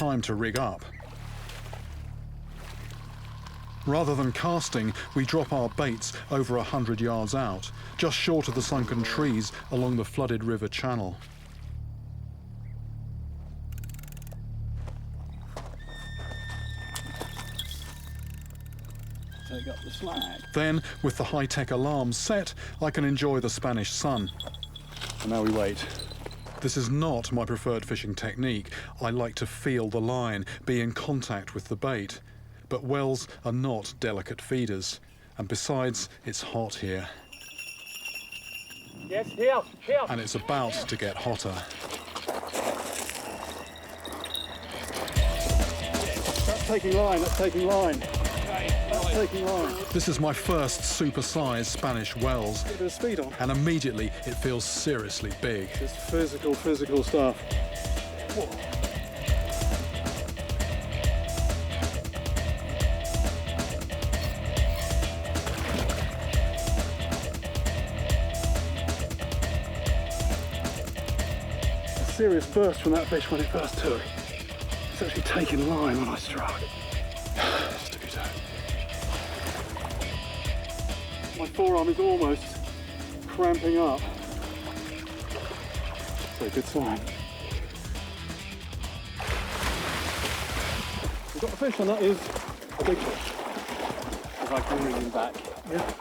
time to rig up. Rather than casting, we drop our baits over 100 yards out, just short of the sunken trees along the flooded river channel. Take up the slack. Then, with the high-tech alarms set, I can enjoy the Spanish sun. And now we wait. This is not my preferred fishing technique. I like to feel the line, be in contact with the bait. But Wels are not delicate feeders. And besides, it's hot here. Yes, here. And it's about to get hotter. That's taking line, that's taking line. This is my first super-sized Spanish Wels. Get a bit of speed on. And immediately it feels seriously big. Just physical stuff. Whoa. Serious burst from that fish when it first took. It's actually taking line when I struck. My forearm is almost cramping up. So good sign. We've got a fish and that is a big fish. If I can bring him back. Yeah.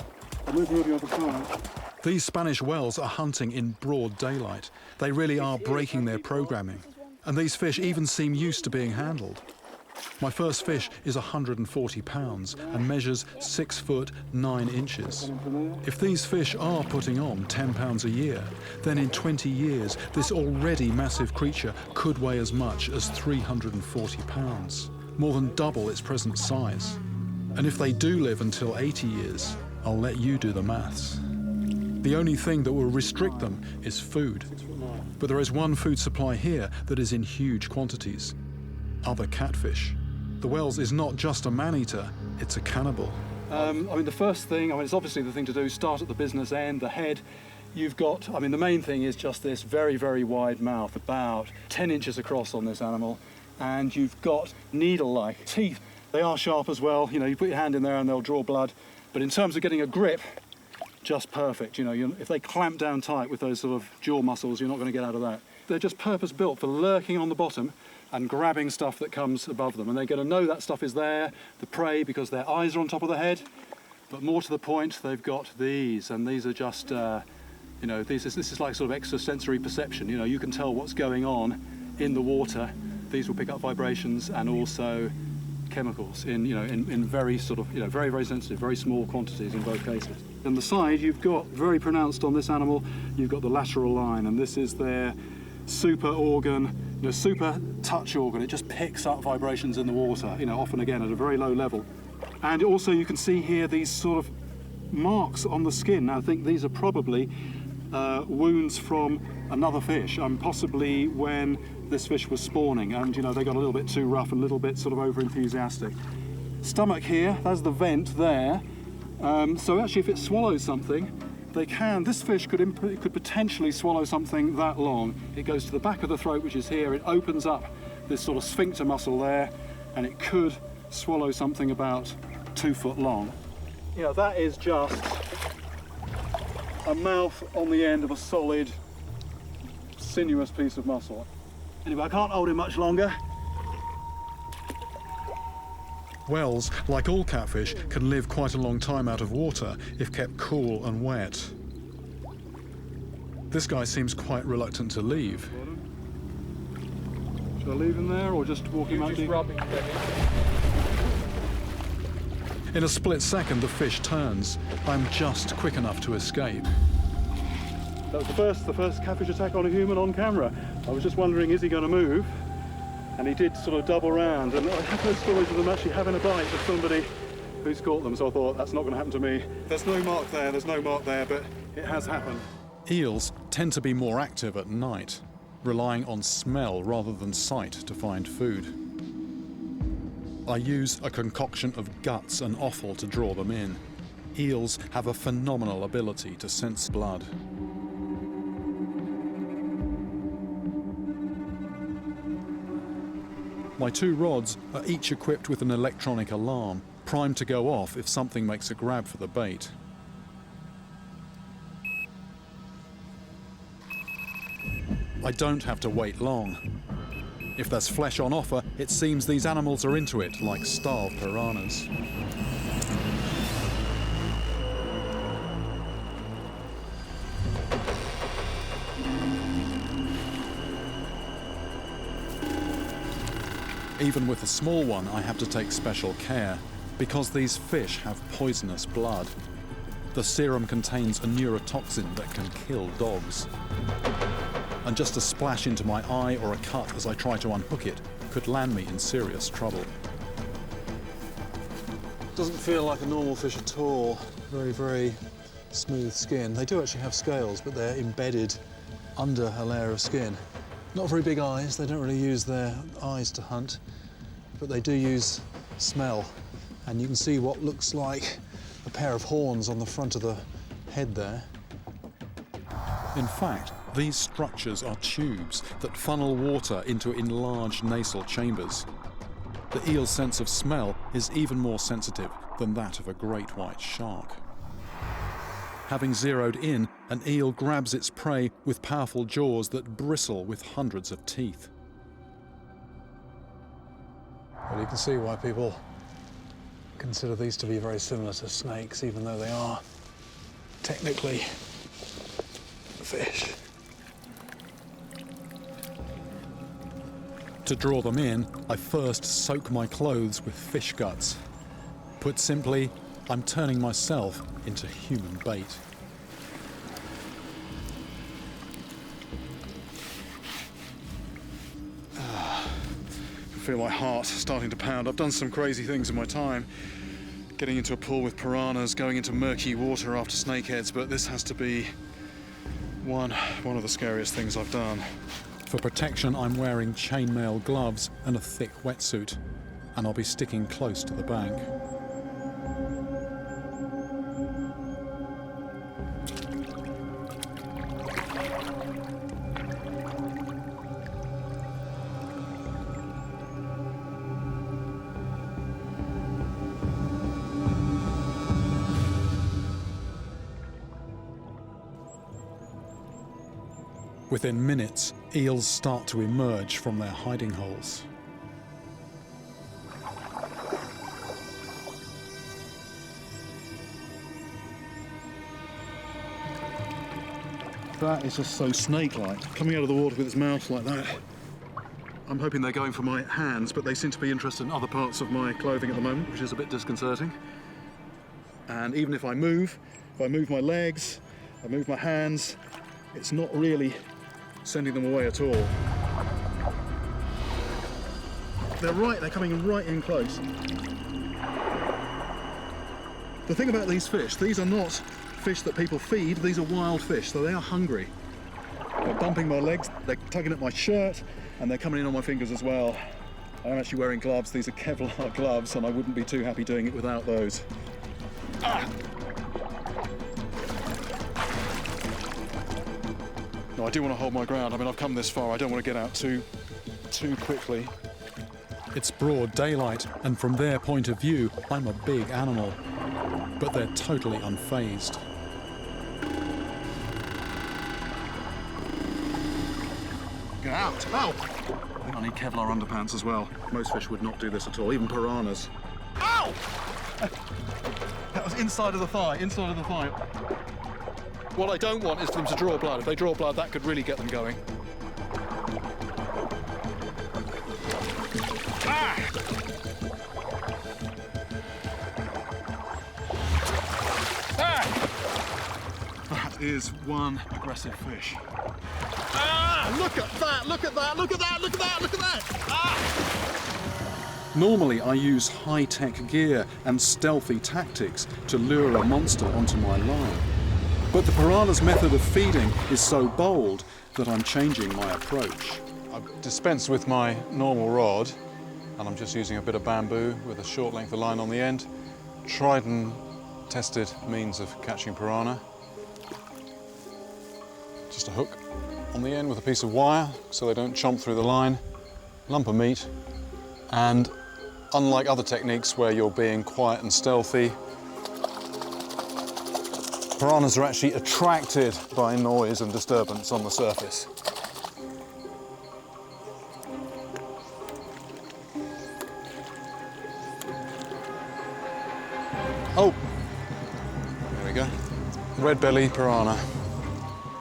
I'm moving over the other side. These Spanish Wels are hunting in broad daylight. They really are breaking their programming. And these fish even seem used to being handled. My first fish is 140 pounds and measures 6 foot 9 inches. If these fish are putting on 10 pounds a year, then in 20 years, this already massive creature could weigh as much as 340 pounds, more than double its present size. And if they do live until 80 years, I'll let you do the maths. The only thing that will restrict them is food. But there is one food supply here that is in huge quantities: other catfish. The Wels is not just a man-eater, it's a cannibal. The first thing, it's obviously the thing to do, start at the business end, the head. You've got, the main thing is just this very, very wide mouth, about 10 inches across on this animal. And you've got needle-like teeth. They are sharp as well. You put your hand in there and they'll draw blood. But in terms of getting a grip, just perfect. If they clamp down tight with those sort of jaw muscles, you're not going to get out of that. They're just purpose-built for lurking on the bottom and grabbing stuff that comes above them. And they're going to know that stuff is there, the prey, because their eyes are on top of the head. But more to the point, they've got these, and these are just, this is like sort of extrasensory perception. You can tell what's going on in the water. These will pick up vibrations and also chemicals in very sort of, very, very sensitive, very small quantities in both cases. And the side, you've got very pronounced on this animal, you've got the lateral line, and this is their super organ, super touch organ. It just picks up vibrations in the water, often again at a very low level. And also you can see here these sort of marks on the skin. Now I think these are probably wounds from another fish, possibly when this fish was spawning, and they got a little bit too rough and a little bit sort of over enthusiastic. Stomach here, that's the vent there. So actually if it swallows something, this fish could potentially swallow something that long. It goes to the back of the throat, which is here. It opens up this sort of sphincter muscle there, and it could swallow something about 2 foot long. That is just a mouth on the end of a solid, sinuous piece of muscle. Anyway, I can't hold him much longer. Wels, like all catfish, can live quite a long time out of water if kept cool and wet. This guy seems quite reluctant to leave. Should I leave him there or just walk him out? In a split second, the fish turns. I'm just quick enough to escape. That was the first catfish attack on a human on camera. I was just wondering, is he going to move? And he did sort of double round, and I have heard stories of them actually having a bite of somebody who's caught them, so I thought that's not going to happen to me. There's no mark there, but it has happened. Eels tend to be more active at night, relying on smell rather than sight to find food. I use a concoction of guts and offal to draw them in. Eels have a phenomenal ability to sense blood. My 2 rods are each equipped with an electronic alarm, primed to go off if something makes a grab for the bait. I don't have to wait long. If there's flesh on offer, it seems these animals are into it, like starved piranhas. Even with a small one, I have to take special care, because these fish have poisonous blood. The serum contains a neurotoxin that can kill dogs. And just a splash into my eye or a cut as I try to unhook it could land me in serious trouble. Doesn't feel like a normal fish at all. Very, very smooth skin. They do actually have scales, but they're embedded under a layer of skin. Not very big eyes. They don't really use their eyes to hunt, but they do use smell. And you can see what looks like a pair of horns on the front of the head there. In fact, these structures are tubes that funnel water into enlarged nasal chambers. The eel's sense of smell is even more sensitive than that of a great white shark. Having zeroed in, an eel grabs its prey with powerful jaws that bristle with hundreds of teeth. Well, you can see why people consider these to be very similar to snakes, even though they are technically fish. To draw them in, I first soak my clothes with fish guts. Put simply, I'm turning myself into human bait. I feel my heart starting to pound. I've done some crazy things in my time. Getting into a pool with piranhas, going into murky water after snakeheads, but this has to be one of the scariest things I've done. For protection, I'm wearing chainmail gloves and a thick wetsuit, and I'll be sticking close to the bank. Within minutes, eels start to emerge from their hiding holes. That is just so snake-like, coming out of the water with its mouth like that. I'm hoping they're going for my hands, but they seem to be interested in other parts of my clothing at the moment, which is a bit disconcerting. And even if I move my legs, I move my hands, it's not really sending them away at all. They're coming right in close. The thing about these fish, these are not fish that people feed, these are wild fish, so they are hungry. They're bumping my legs, they're tugging at my shirt, and they're coming in on my fingers as well. I'm actually wearing gloves, these are Kevlar gloves, and I wouldn't be too happy doing it without those. Ah! No, I do want to hold my ground. I mean, I've come this far. I don't want to get out too quickly. It's broad daylight, and from their point of view, I'm a big animal. But they're totally unfazed. Get out! Ow! I think I need Kevlar underpants as well. Most fish would not do this at all, even piranhas. Ow! That was inside of the thigh, inside of the thigh. What I don't want is for them to draw blood. If they draw blood, that could really get them going. Ah! Ah! That is one aggressive fish. Ah! Look at that! Look at that! Look at that! Look at that! Look at that! Ah! Normally, I use high-tech gear and stealthy tactics to lure a monster onto my line. But the piranha's method of feeding is so bold that I'm changing my approach. I've dispensed with my normal rod, and I'm just using a bit of bamboo with a short length of line on the end. Tried and tested means of catching piranha. Just a hook on the end with a piece of wire so they don't chomp through the line. Lump of meat, And unlike other techniques where you're being quiet and stealthy, piranhas are actually attracted by noise and disturbance on the surface. Oh, there we go. Red belly piranha.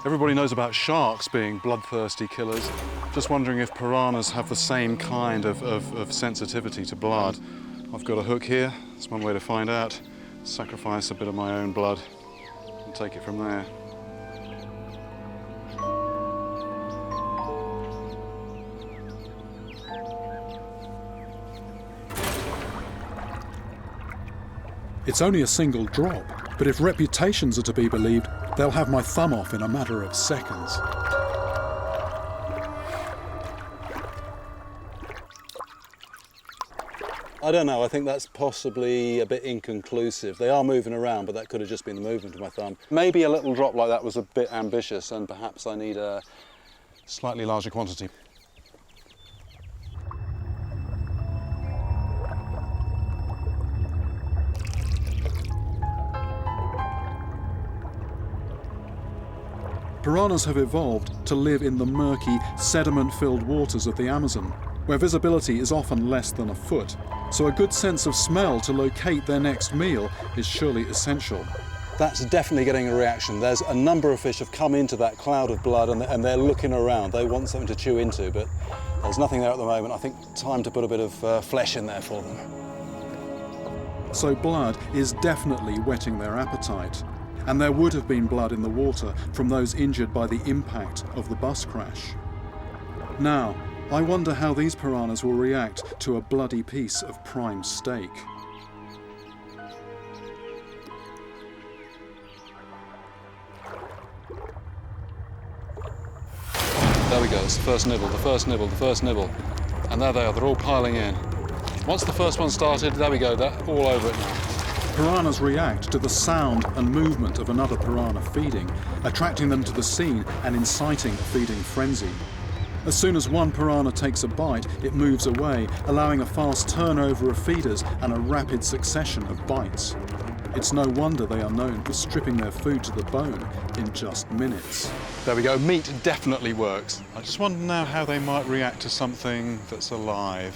Everybody knows about sharks being bloodthirsty killers. Just wondering if piranhas have the same kind of sensitivity to blood. I've got a hook here. That's one way to find out. Sacrifice a bit of my own blood and take it from there. It's only a single drop, but if reputations are to be believed, they'll have my thumb off in a matter of seconds. I don't know, I think that's possibly a bit inconclusive. They are moving around, but that could have just been the movement of my thumb. Maybe a little drop like that was a bit ambitious, and perhaps I need a slightly larger quantity. Piranhas have evolved to live in the murky, sediment-filled waters of the Amazon, where visibility is often less than a foot, so a good sense of smell to locate their next meal is surely essential. That's definitely getting a reaction. There's a number of fish have come into that cloud of blood and they're looking around. They want something to chew into, but there's nothing there at the moment. I think time to put a bit of flesh in there for them. So blood is definitely whetting their appetite. And there would have been blood in the water from those injured by the impact of the bus crash. Now, I wonder how these piranhas will react to a bloody piece of prime steak. There we go, it's the first nibble, the first nibble, the first nibble. And there they are, they're all piling in. Once the first one started, there we go, they're all over it now. Piranhas react to the sound and movement of another piranha feeding, attracting them to the scene and inciting a feeding frenzy. As soon as one piranha takes a bite, it moves away, allowing a fast turnover of feeders and a rapid succession of bites. It's no wonder they are known for stripping their food to the bone in just minutes. There we go, meat definitely works. I just wonder now how they might react to something that's alive.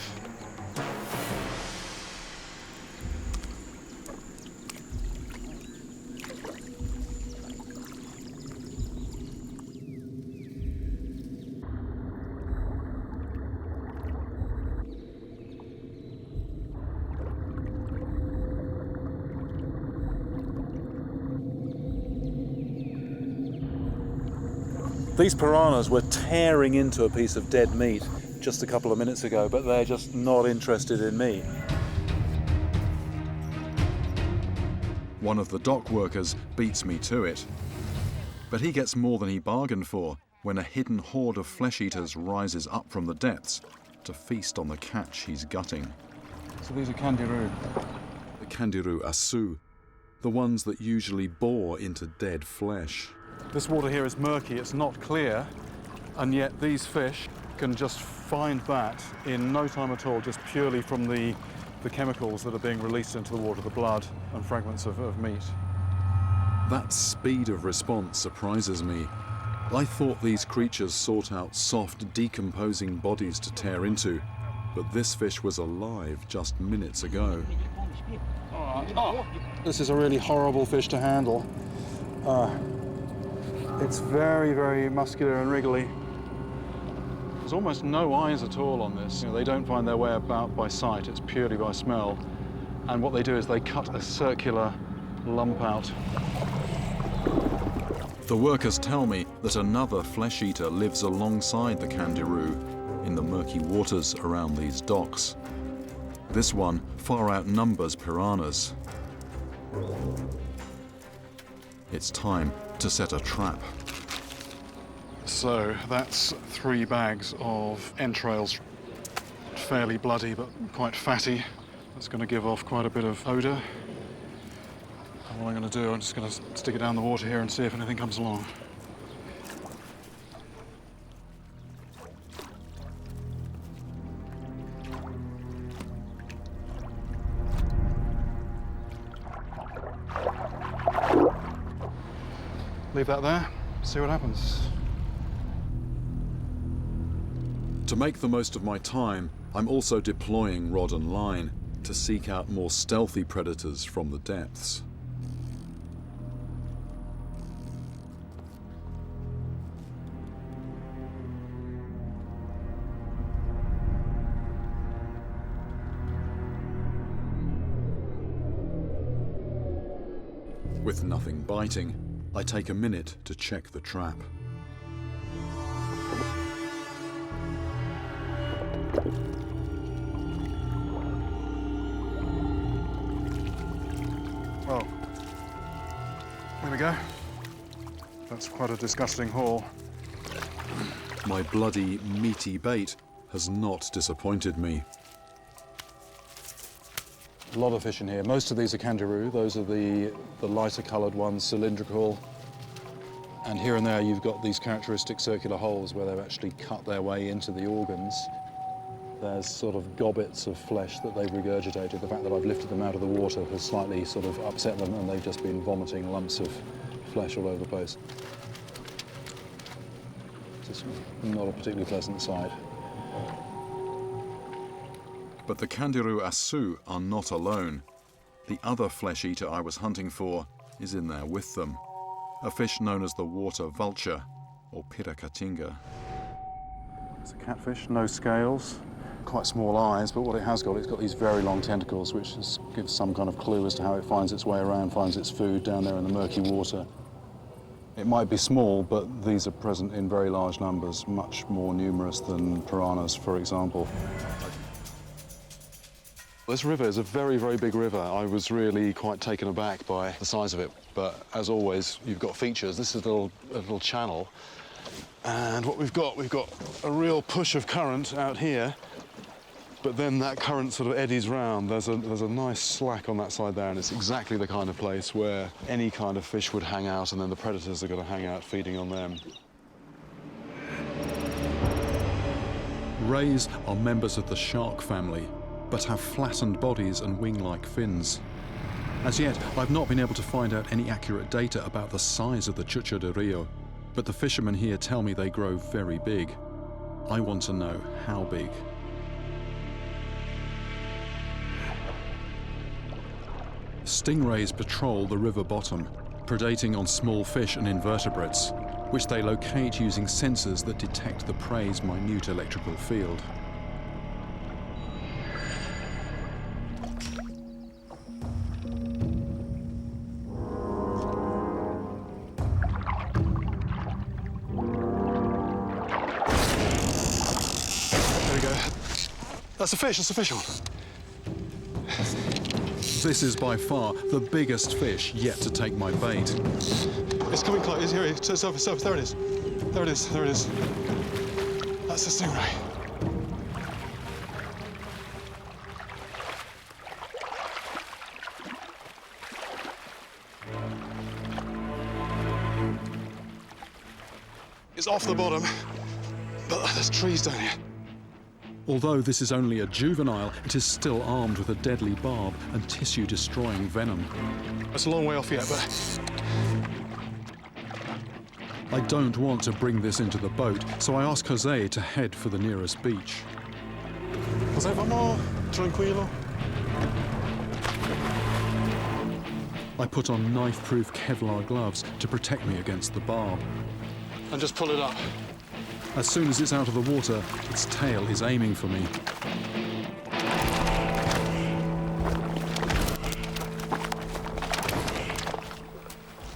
These piranhas were tearing into a piece of dead meat just a couple of minutes ago, but they're just not interested in me. One of the dock workers beats me to it, but he gets more than he bargained for when a hidden horde of flesh-eaters rises up from the depths to feast on the catch he's gutting. So these are Candiru. The Candiru asu, the ones that usually bore into dead flesh. This water here is murky, it's not clear, and yet these fish can just find that in no time at all, just purely from the chemicals that are being released into the water, the blood and fragments of meat. That speed of response surprises me. I thought these creatures sought out soft, decomposing bodies to tear into, but this fish was alive just minutes ago. This is a really horrible fish to handle. It's very, very muscular and wriggly. There's almost no eyes at all on this. They don't find their way about by sight, it's purely by smell. And what they do is they cut a circular lump out. The workers tell me that another flesh-eater lives alongside the Candiru in the murky waters around these docks. This one far outnumbers piranhas. It's time to set a trap. So that's 3 bags of entrails, fairly bloody but quite fatty. That's going to give off quite a bit of odour. And what I'm going to do, I'm just going to stick it down the water here and see if anything comes along. leave that there, see what happens. To make the most of my time, I'm also deploying rod and line to seek out more stealthy predators from the depths. With nothing biting, I take a minute to check the trap. Well, there we go. That's quite a disgusting haul. My bloody, meaty bait has not disappointed me. A lot of fish in here. Most of these are Candiru. Those are the lighter coloured ones, cylindrical. And here and there you've got these characteristic circular holes where they've actually cut their way into the organs. There's sort of gobbets of flesh that they've regurgitated. The fact that I've lifted them out of the water has slightly sort of upset them, and they've just been vomiting lumps of flesh all over the place. It's not a particularly pleasant sight. But the Candiru asu are not alone. The other flesh eater I was hunting for is in there with them. A fish known as the water vulture, or Piracatinga. It's a catfish, no scales, quite small eyes, but what it has got, it's got these very long tentacles, which gives some kind of clue as to how it finds its way around, finds its food down there in the murky water. It might be small, but these are present in very large numbers, much more numerous than piranhas, for example. This river is a very, very big river. I was really quite taken aback by the size of it. But as always, you've got features. This is a little channel. And what we've got a real push of current out here. But then that current sort of eddies round. There's a nice slack on that side there, and it's exactly the kind of place where any kind of fish would hang out, and then the predators are going to hang out feeding on them. Rays are members of the shark family, but have flattened bodies and wing-like fins. As yet, I've not been able to find out any accurate data about the size of the chucha de rio, but the fishermen here tell me they grow very big. I want to know how big. Stingrays patrol the river bottom, predating on small fish and invertebrates, which they locate using sensors that detect the prey's minute electrical field. That's a fish, that's a fish on. This is by far the biggest fish yet to take my bait. It's coming close, it's here, surface, there it is. There it is, there it is. That's a stingray. It's off the bottom, but there's trees down here. Although this is only a juvenile, it is still armed with a deadly barb and tissue-destroying venom. It's a long way off yet, but... I don't want to bring this into the boat, so I ask Jose to head for the nearest beach. Jose, vamos, tranquilo. I put on knife-proof Kevlar gloves to protect me against the barb. And just pull it up. As soon as it's out of the water, its tail is aiming for me.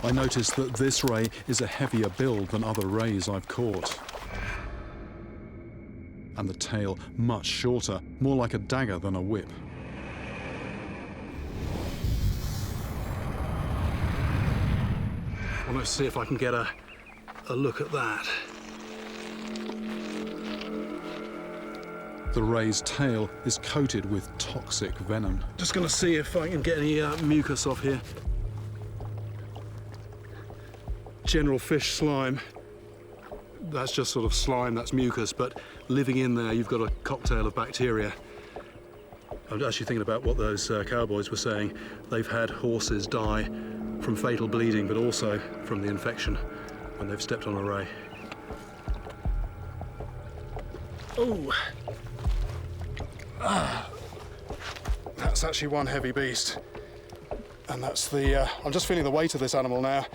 I notice that this ray is a heavier build than other rays I've caught. And the tail much shorter, more like a dagger than a whip. Well, let's see if I can get a look at that. The ray's tail is coated with toxic venom. Just going to see if I can get any mucus off here. General fish slime. That's just sort of slime, that's mucus, but living in there, you've got a cocktail of bacteria. I'm actually thinking about what those cowboys were saying. They've had horses die from fatal bleeding, but also from the infection when they've stepped on a ray. Oh! That's actually one heavy beast. And that's the, I'm just feeling the weight of this animal now.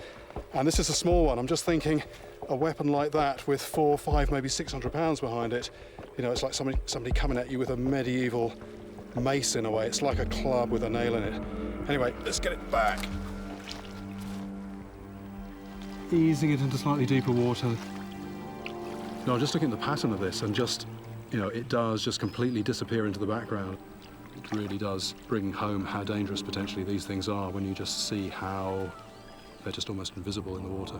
And this is a small one. I'm just thinking a weapon like that with 400, 500, maybe 600 pounds behind it. You know, it's like somebody coming at you with a medieval mace in a way. It's like a club with a nail in it. Anyway, let's get it back. Easing it into slightly deeper water. No, just looking at the pattern of this and just, you know, it does just completely disappear into the background. It really does bring home how dangerous potentially these things are when you just see how they're just almost invisible in the water.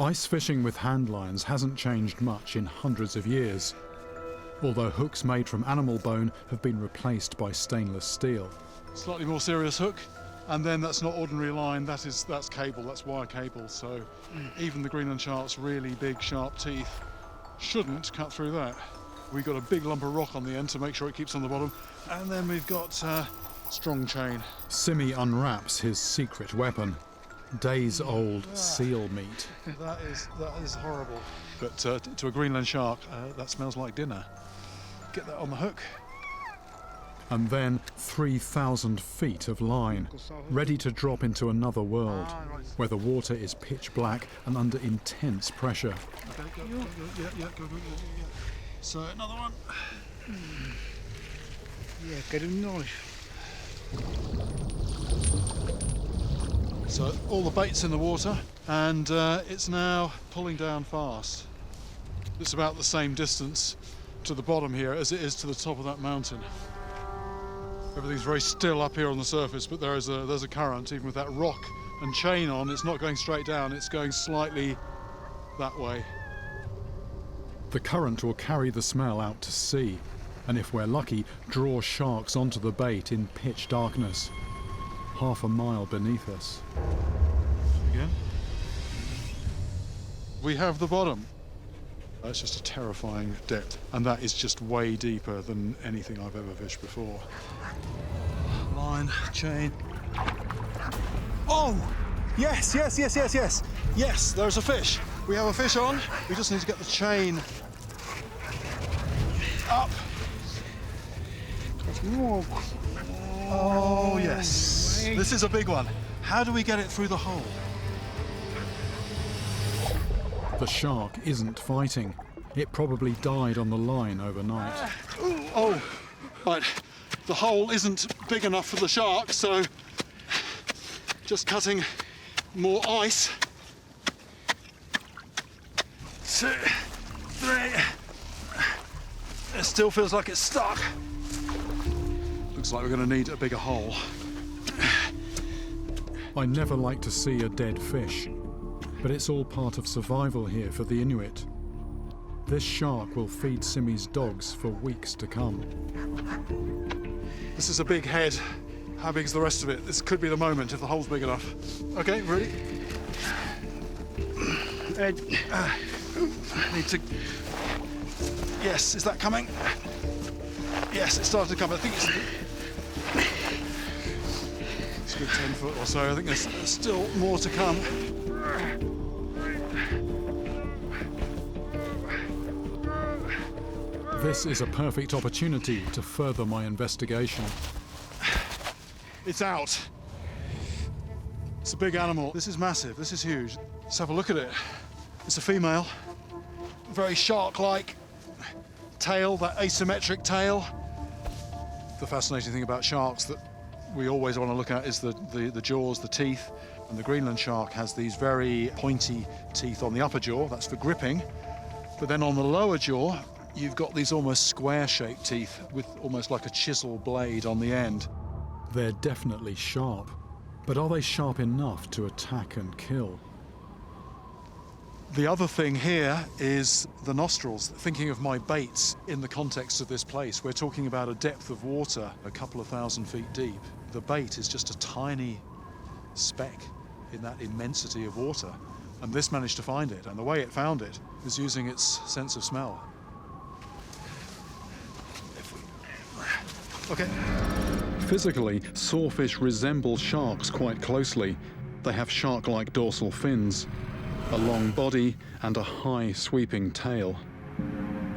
Ice fishing with hand lines hasn't changed much in hundreds of years, although hooks made from animal bone have been replaced by stainless steel. Slightly more serious hook, and then that's not ordinary line, that's cable, that's wire cable, so even the Greenland shark's really big sharp teeth shouldn't cut through that. We've got a big lump of rock on the end to make sure it keeps on the bottom, and then we've got strong chain. Simi unwraps his secret weapon, days-old seal meat. That is horrible. But to a Greenland shark, that smells like dinner. Get that on the hook. And then 3,000 feet of line, ready to drop into another world, where the water is pitch black and under intense pressure. Okay, go. So another one. Yeah, get a knife. So all the bait's in the water, and it's now pulling down fast. It's about the same distance to the bottom here as it is to the top of that mountain. Everything's very still up here on the surface, but there's a current, even with that rock and chain on. It's not going straight down, it's going slightly that way. The current will carry the smell out to sea, and if we're lucky, draw sharks onto the bait in pitch darkness, half a mile beneath us. Again. We have the bottom. That's just a terrifying depth, and that is just way deeper than anything I've ever fished before. Line, chain. Oh! Yes, yes, yes, yes, yes! Yes, there's a fish. We have a fish on. We just need to get the chain up. Oh, yes. This is a big one. How do we get it through the hole? The shark isn't fighting. It probably died on the line overnight. Oh, right. The hole isn't big enough for the shark, so just cutting more ice. 2, 3. It still feels like it's stuck. Looks like we're going to need a bigger hole. I never like to see a dead fish, but it's all part of survival here for the Inuit. This shark will feed Simi's dogs for weeks to come. This is a big head. How big's the rest of it? This could be the moment if the hole's big enough. Okay, ready? Need to... Yes, is that coming? Yes, it's starting to come. I think it's a good 10 foot or so. I think there's still more to come. This is a perfect opportunity to further my investigation. It's out. It's a big animal. This is massive. This is huge. Let's have a look at it. It's a female. Very shark-like tail, that asymmetric tail. The fascinating thing about sharks that we always want to look at is the jaws, the teeth. And the Greenland shark has these very pointy teeth on the upper jaw. That's for gripping. But then on the lower jaw, you've got these almost square-shaped teeth with almost like a chisel blade on the end. They're definitely sharp, but are they sharp enough to attack and kill? The other thing here is the nostrils. Thinking of my baits in the context of this place, we're talking about a depth of water a couple of 1,000 feet deep. The bait is just a tiny speck in that immensity of water, and this managed to find it, and the way it found it is using its sense of smell. Okay. Physically, sawfish resemble sharks quite closely. They have shark-like dorsal fins, a long body, and a high, sweeping tail.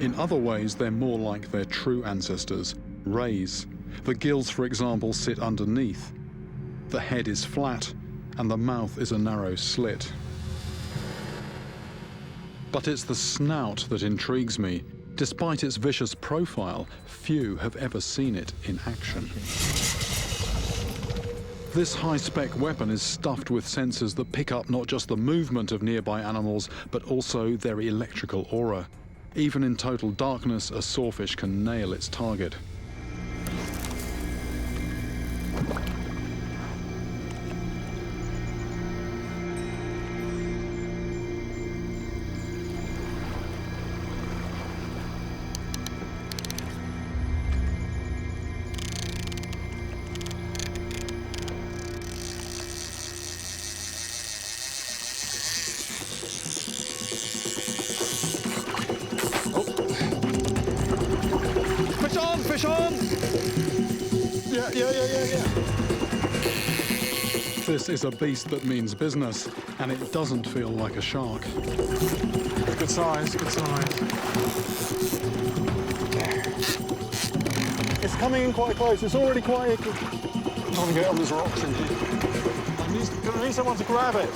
In other ways, they're more like their true ancestors, rays. The gills, for example, sit underneath. The head is flat, and the mouth is a narrow slit. But it's the snout that intrigues me. Despite its vicious profile, few have ever seen it in action. This high-spec weapon is stuffed with sensors that pick up not just the movement of nearby animals, but also their electrical aura. Even in total darkness, a sawfish can nail its target. Fish on! Yeah. This is a beast that means business, and it doesn't feel like a shark. Good size, good size. It's coming in quite close. It's already quite... I'm trying to get on these rocks in here. I need someone to grab it. I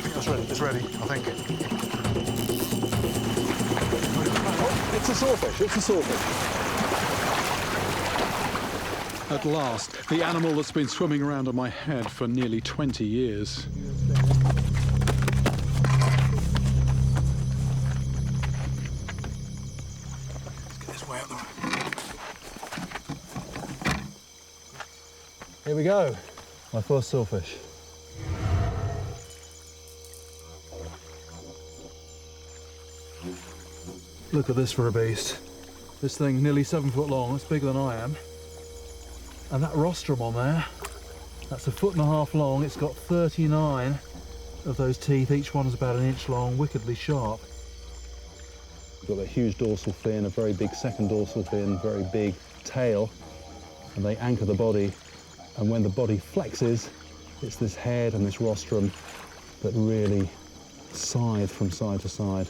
think that's ready. It's ready, I think. It's a sawfish, it's a sawfish. At last, the animal that's been swimming around on my head for nearly 20 years. Let's get this way up the road. Here we go, my first sawfish. Look at this for a beast. This thing nearly 7 foot long, it's bigger than I am. And that rostrum on there, that's 1.5 foot long. It's got 39 of those teeth, each one is about 1 inch long, wickedly sharp. We've got a huge dorsal fin, a very big second dorsal fin, very big tail, and they anchor the body. And when the body flexes, it's this head and this rostrum that really scythe from side to side.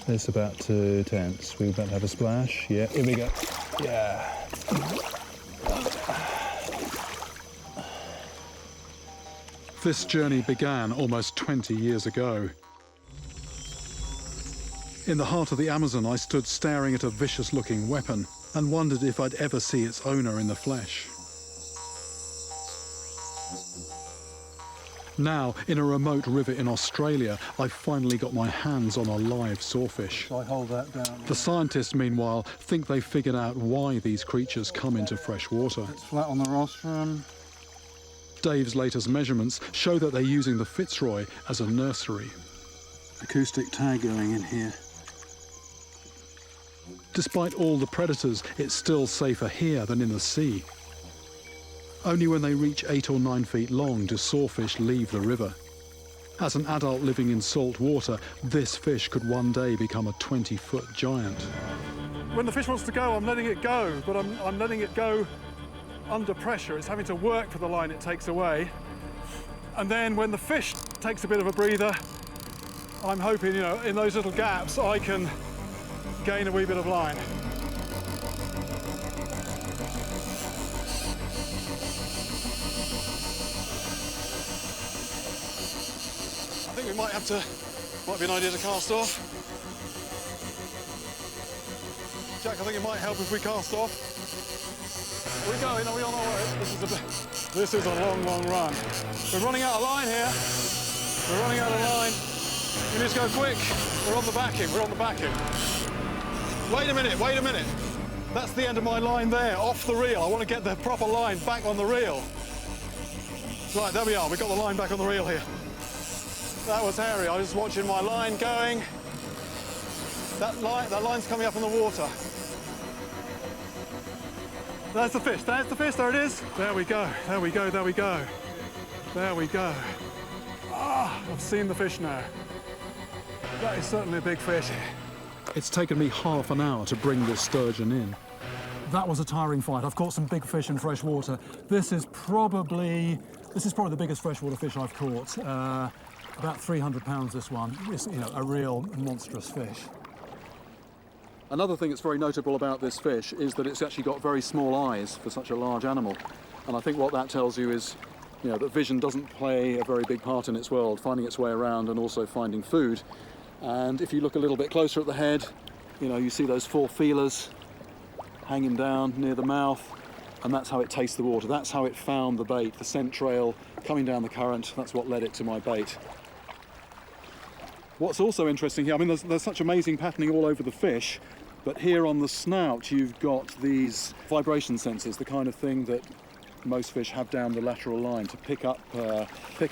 It's about to tense. We're about to have a splash. Yeah, here we go. Yeah. This journey began almost 20 years ago. In the heart of the Amazon, I stood staring at a vicious-looking weapon and wondered if I'd ever see its owner in the flesh. Now, in a remote river in Australia, I've finally got my hands on a live sawfish. So I hold that down. The scientists, meanwhile, think they've figured out why these creatures come into fresh water. It's flat on the rostrum. Dave's latest measurements show that they're using the Fitzroy as a nursery. Acoustic tag going in here. Despite all the predators, it's still safer here than in the sea. Only when they reach 8 or 9 feet long do sawfish leave the river. As an adult living in salt water, this fish could one day become a 20-foot giant. When the fish wants to go, I'm letting it go, but I'm letting it go under pressure. It's having to work for the line it takes away. And then when the fish takes a bit of a breather, I'm hoping, in those little gaps, I can gain a wee bit of line. I think we might be an idea to cast off. Jack, I think it might help if we cast off. Are we going? Are we on our way? This is a long, long run. We're running out of line here. We're running out of line. We need to go quick. We're on the backing. We're on the backing. Wait a minute. Wait a minute. That's the end of my line there, off the reel. I want to get the proper line back on the reel. Right, there we are. We've got the line back on the reel here. That was hairy. I was just watching my line going. That line's coming up in the water. There's the fish. There's the fish. There it is. There we go. There we go. There we go. There we go. Ah, I've seen the fish now. That is certainly a big fish. It's taken me half an hour to bring this sturgeon in. That was a tiring fight. I've caught some big fish in fresh water. This is probably the biggest freshwater fish I've caught. About 300 pounds, this one. It's, you know, a real monstrous fish. Another thing that's very notable about this fish is that it's actually got very small eyes for such a large animal. And I think what that tells you is, you know, that vision doesn't play a very big part in its world, finding its way around and also finding food. And if you look a little bit closer at the head, you know, you see those 4 feelers hanging down near the mouth, and that's how it tastes the water. That's how it found the bait, the scent trail coming down the current. That's what led it to my bait. What's also interesting here, I mean, there's such amazing patterning all over the fish, but here on the snout you've got these vibration sensors, the kind of thing that most fish have down the lateral line to pick up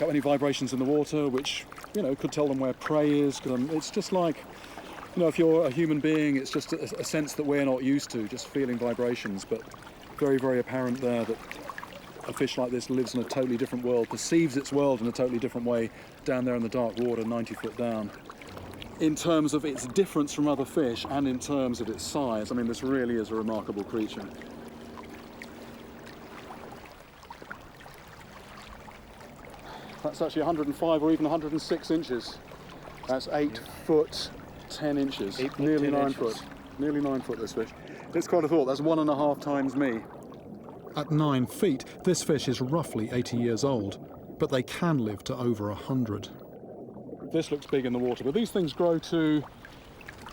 any vibrations in the water, which, you know, could tell them where prey is. It's just like, you know, if you're a human being, it's just a sense that we're not used to, just feeling vibrations. But very, very apparent there that a fish like this lives in a totally different world, perceives its world in a totally different way down there in the dark water, 90 foot down. In terms of its difference from other fish and in terms of its size, I mean, this really is a remarkable creature. That's actually 105 or even 106 inches. That's 8 foot 10 inches, nearly 9 foot. Nearly 9 foot, this fish. It's quite a thought, that's 1.5 times me. At 9 feet, this fish is roughly 80 years old, but they can live to over 100. This looks big in the water, but these things grow to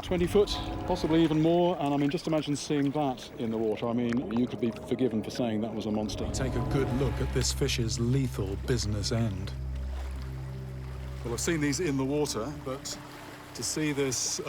20 foot, possibly even more, and I mean, just imagine seeing that in the water. I mean, you could be forgiven for saying that was a monster. Take a good look at this fish's lethal business end. Well, I've seen these in the water, but to see this